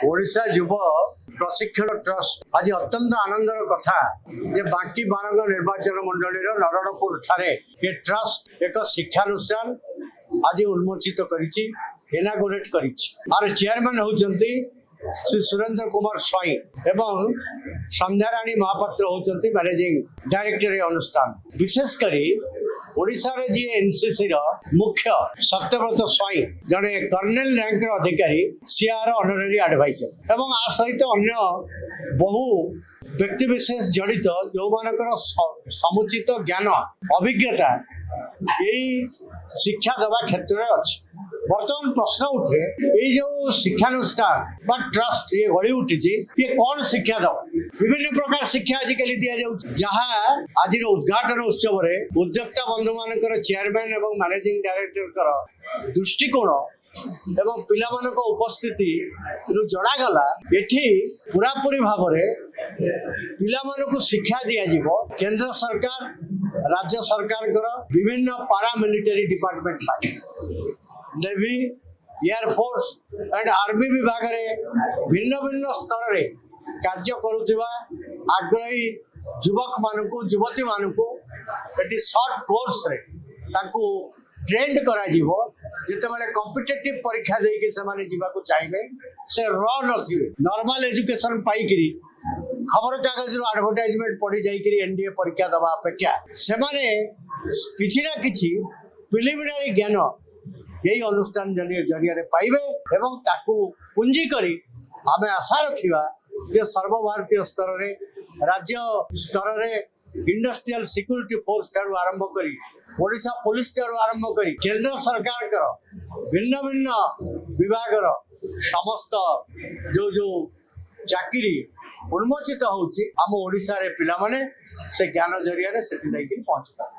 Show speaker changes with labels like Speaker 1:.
Speaker 1: ओडिशा युव प्रशिक्षण ट्रस्ट आज अत्यंत आनंदर कथा जे बांकी बारंग निर्वाचन मंडली नरणपुर ठारे ये ट्रस्ट एक शिक्षानुष्ठान आज उन्मोचित करिछि इनागोरेट करिछि आर चेयरमैन होउचंती श्री सुरेंद्र कुमार स्वाई एवं संध्याराणी महापात्र होउचंती मैनेजिंग डायरेक्टर ए अनुष्ठान विशेष करी ओडिशा रे जी एनसीसी रो मुख्य सत्यव्रत स्वाई जने कर्नेल रैंक रो अधिकारी सीआर ऑनररी एडवाइजर एवं आ सहित अन्य बहु व्यक्ति विशेष जड़ित जो मानकर समुचित ज्ञान अभिज्ञता यही शिक्षा देवा क्षेत्र में अच्छी बर्तमान प्रश्न उठे ये जो शिक्षानुष्ठान ट्रस्ट ये गढ़ी उठी ये कौन शिक्षा दब विभिन्न प्रकार शिक्षा आजिकल दि जहाँ आज उद्घाटन उत्सव उद्योक्ता बंधु मान चेयरमैन और मैनेजिंग डायरेक्टर दृष्टिकोण एवं पिला उपस्थिति जड़ागला एठी पूरापूरी भाव पिला शिक्षा दिज्व केंद्र सरकार राज्य सरकार विभिन्न पारा military department navy air force and army विभाग भिन्न भिन्न स्तर रे कार्य करुवा आग्रही युवक मानू युवती मानू शॉर्ट कोर्स रे ताकू ट्रेंड करा जितेबाला कॉम्पिटिटिव परीक्षा देके से जीवाकू चाहिए से र नथिबे नॉर्मल एजुकेशन पाइकरी खबर कागज एडवर्टाइजमेंट पढ़ी जाइकरी एनडीए परीक्षा दवा अपेक्षा से किछि ना किछि प्रिलिमिनरी ज्ञान यही अनुष्ठान जरिया पाइबे एवं ताकू पुंजी करी आम आशा रखा जे सर्वभारतीय स्तर रे राज्य स्तर रे इंडस्ट्रियल सिक्योरिटी फोर्स ठारू आरंभ करी ओडिशा पुलिस ठारू आरंभ करी केंद्र सरकार भिन्न भिन्न विभाग समस्त जो जो चाकरी उन्मोचित होउची आम ओडिशा रे पिला माने से ज्ञान जरिया से पहुंचता।